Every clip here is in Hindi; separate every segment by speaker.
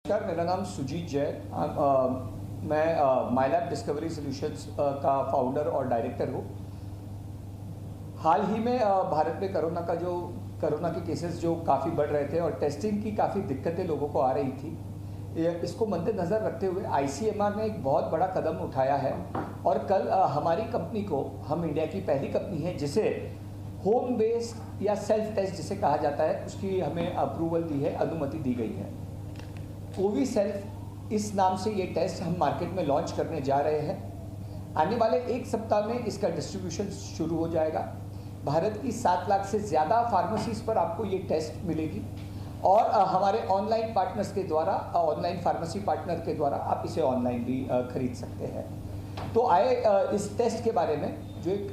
Speaker 1: नमस्कार, मेरा नाम सुजीत जैन। मैं माइलैब डिस्कवरी सॉल्यूशंस का फाउंडर और डायरेक्टर हूँ। हाल ही में भारत में कोरोना के केसेस जो काफ़ी बढ़ रहे थे और टेस्टिंग की काफ़ी दिक्कतें लोगों को आ रही थी, इसको मद्देनज़र रखते हुए ICMR ने एक बहुत बड़ा कदम उठाया है और कल हमारी कंपनी को, हम इंडिया की पहली कंपनी है जिसे होम बेस्ड या सेल्फ टेस्ट जिसे कहा जाता है, उसकी हमें अप्रूवल दी है, अनुमति दी गई है। कोविसेल्फ इस नाम से ये टेस्ट हम मार्केट में लॉन्च करने जा रहे हैं। आने वाले एक सप्ताह में इसका डिस्ट्रीब्यूशन शुरू हो जाएगा। भारत की 7 लाख से ज़्यादा फार्मेसीज पर आपको ये टेस्ट मिलेगी और हमारे ऑनलाइन पार्टनर्स के द्वारा, ऑनलाइन फार्मेसी पार्टनर के द्वारा आप इसे ऑनलाइन भी खरीद सकते हैं। तो आए इस टेस्ट के बारे में, जो एक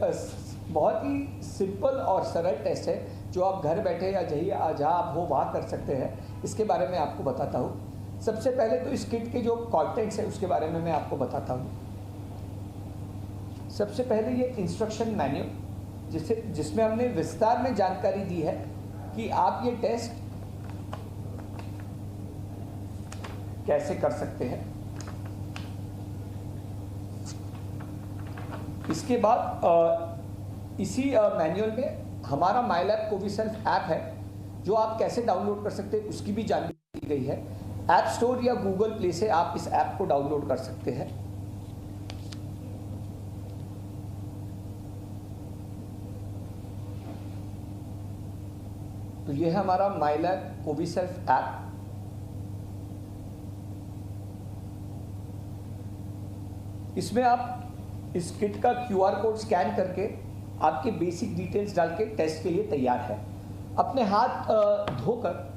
Speaker 1: बहुत ही सिंपल और सरल टेस्ट है जो आप घर बैठे या जहाँ आप हो वहाँ कर सकते हैं, इसके बारे में आपको बताता हूँ। सबसे पहले तो इस किट के जो कंटेंट्स है उसके बारे में मैं आपको बताता हूँ। सबसे पहले ये इंस्ट्रक्शन मैन्युअल जिसमें हमने विस्तार में जानकारी दी है कि आप ये टेस्ट कैसे कर सकते हैं। इसके बाद इसी मैनुअल में हमारा माइलैब कोविसेल्फ ऐप है जो आप कैसे डाउनलोड कर सकते हैं उसकी भी जानकारी दी गई है। ऐप स्टोर या गूगल प्ले से आप इस ऐप को डाउनलोड कर सकते हैं। तो ये है हमारा माइलैब कोविसेल्फ ऐप। इसमें आप इस किट का QR कोड स्कैन करके आपके बेसिक डिटेल्स डाल के टेस्ट के लिए तैयार है। अपने हाथ धोकर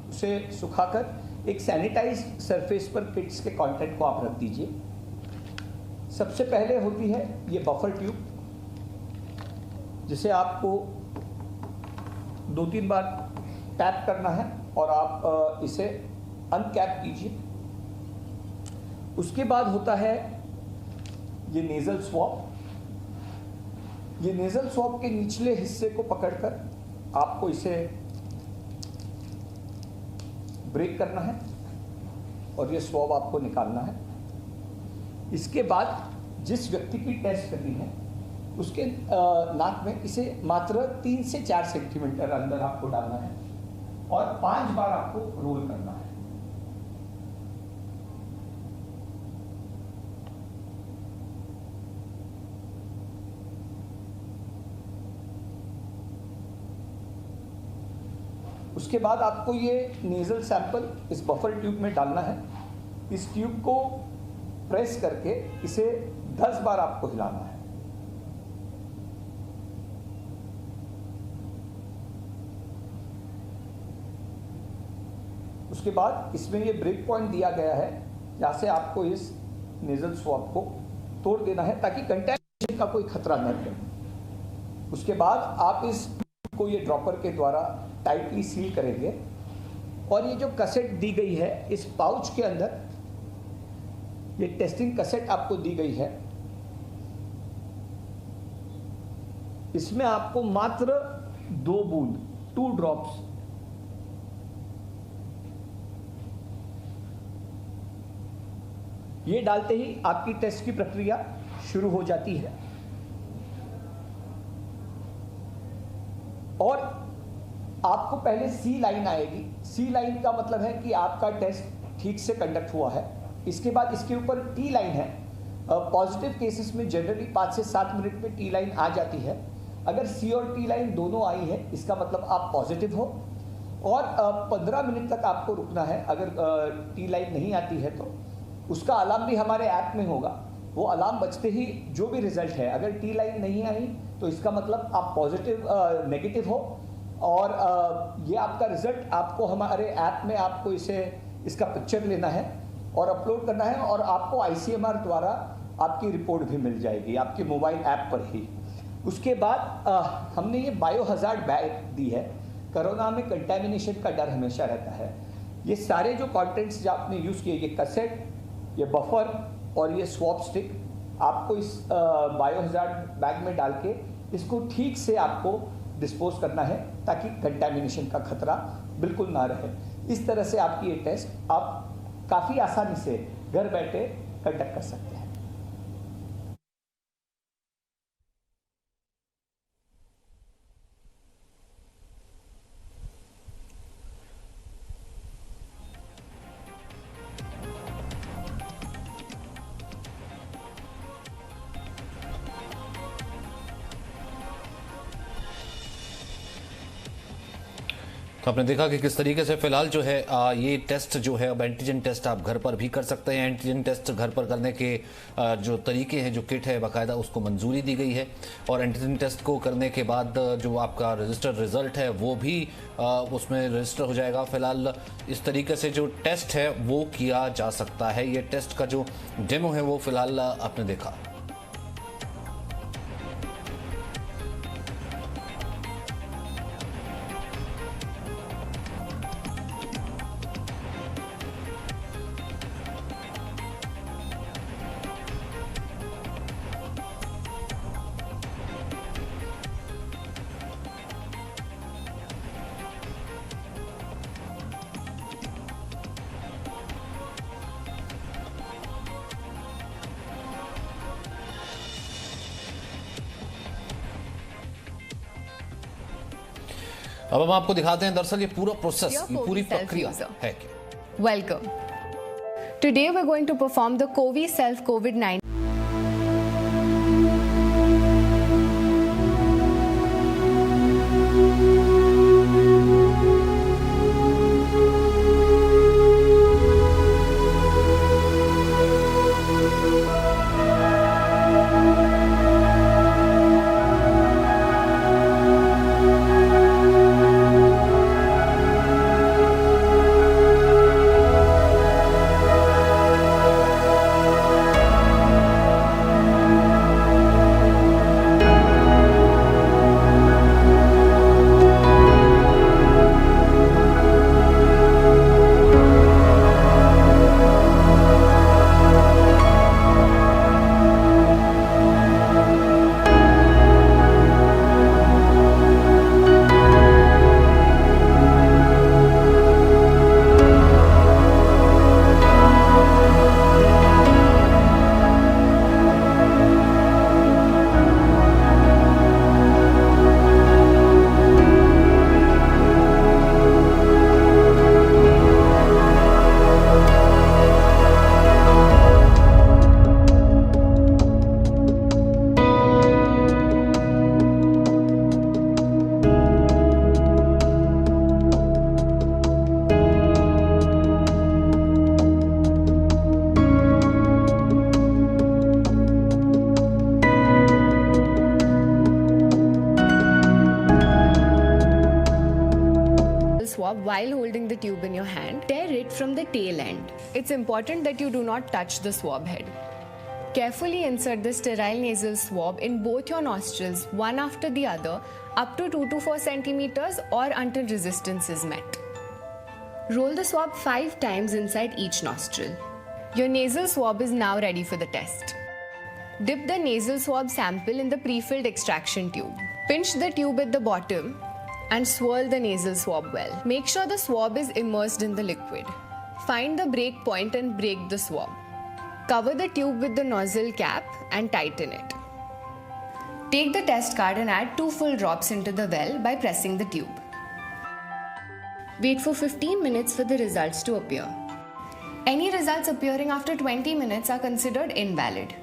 Speaker 1: उसे सुखाकर एक सैनिटाइज्ड सरफेस पर किट्स के कंटेंट को आप रख दीजिए। सबसे पहले होती है ये बफर ट्यूब, जिसे आपको 2-3 बार टैप करना है और आप इसे अनकैप कीजिए। उसके बाद होता है ये नेजल स्वॉब। ये नेजल स्वॉब के निचले हिस्से को पकड़कर आपको इसे ब्रेक करना है और ये स्वॉब आपको निकालना है। इसके बाद जिस व्यक्ति की टेस्ट करनी है उसके नाक में इसे मात्र 3 से 4 सेंटीमीटर अंदर आपको डालना है और 5 बार आपको रोल करना है। उसके बाद आपको ये नेजल सैंपल इस बफर ट्यूब में डालना है। इस ट्यूब को प्रेस करके इसे 10 बार आपको हिलाना है। उसके बाद इसमें ये ब्रेक पॉइंट दिया गया है, जहाँ से आपको इस नेजल स्वॉब को तोड़ देना है ताकि कंटैमिनेशन का कोई खतरा न रहे। उसके बाद आप इस को ये ड्रॉपर के द्वारा टाइटली सील करेंगे और ये जो कैसेट दी गई है इस पाउच के अंदर, ये टेस्टिंग कैसेट आपको दी गई है। इसमें आपको मात्र 2 बूंद 2 ड्रॉप्स ये डालते ही आपकी टेस्ट की प्रक्रिया शुरू हो जाती है और आपको पहले C लाइन आएगी। C लाइन का मतलब है कि आपका टेस्ट ठीक से कंडक्ट हुआ है। इसके बाद इसके ऊपर T लाइन है। पॉजिटिव केसेस में जनरली 5 से 7 मिनट में T लाइन आ जाती है। अगर C और T लाइन दोनों आई है इसका मतलब आप पॉजिटिव हो और 15 मिनट तक आपको रुकना है। अगर T लाइन नहीं आती है तो उसका अलार्म भी हमारे ऐप में होगा। वो अलार्म बजते ही जो भी रिजल्ट है, अगर T लाइन नहीं आई तो इसका मतलब आप पॉजिटिव नेगेटिव हो और ये आपका रिजल्ट आपको हमारे ऐप में आपको इसका पिक्चर लेना है और अपलोड करना है और आपको ICMR द्वारा आपकी रिपोर्ट भी मिल जाएगी आपके मोबाइल ऐप पर ही। उसके बाद हमने ये बायोहजार्ड बैग दी है। कोरोना में कंटैमिनेशन का डर हमेशा रहता है। ये सारे जो कंटेंट्स जो आपने यूज़ किए, ये कैसेट, ये बफर और ये स्वॉब स्टिक, आपको इस बायोहजार्ड बैग में डाल के इसको ठीक से आपको डिस्पोज करना है ताकि कंटैमिनेशन का खतरा बिल्कुल ना रहे। इस तरह से आपकी ये टेस्ट आप काफ़ी आसानी से घर बैठे कंडक्ट कर सकते हैं।
Speaker 2: तो आपने देखा कि किस तरीके से फिलहाल जो है ये टेस्ट जो है, अब एंटीजन टेस्ट आप घर पर भी कर सकते हैं। एंटीजन टेस्ट घर पर करने के जो तरीके हैं, जो किट है बाकायदा उसको मंजूरी दी गई है और एंटीजन टेस्ट को करने के बाद जो आपका रजिस्टर्ड रिजल्ट है वो भी उसमें रजिस्टर हो जाएगा। फिलहाल इस तरीके से जो टेस्ट है वो किया जा सकता है। ये टेस्ट का जो डेमो है वो फिलहाल आपने देखा। अब हम आपको दिखाते हैं दरअसल ये पूरा प्रोसेस, ये पूरी प्रक्रिया है क्या।
Speaker 3: Welcome. Today we're going to perform the Covi Self COVID-19. Swab while holding the tube in your hand, tear it from the tail end. It's important that you do not touch the swab head. Carefully insert the sterile nasal swab in both your nostrils, one after the other, up to 2 to 4 centimeters or until resistance is met. Roll the swab 5 times inside each nostril. Your nasal swab is now ready for the test. Dip the nasal swab sample in the pre-filled extraction tube. Pinch the tube at the bottom and swirl the nasal swab well. Make sure the swab is immersed in the liquid. Find the break point and break the swab. Cover the tube with the nozzle cap and tighten it. Take the test card and add 2 full drops into the well by pressing the tube. Wait for 15 minutes for the results to appear. Any results appearing after 20 minutes are considered invalid.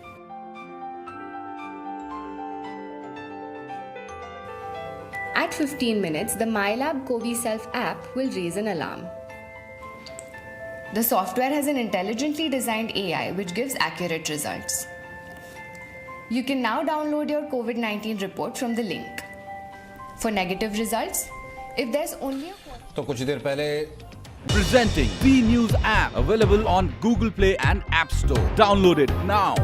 Speaker 3: At 15 minutes, the MyLab Covi Self app will raise an alarm. The software has an intelligently designed AI which gives accurate results. You can now download your COVID-19 report from the link. For negative results, if there's only a...
Speaker 2: तो कुछ देर पहले
Speaker 4: Presenting V News app available on Google Play and App Store. Download it now.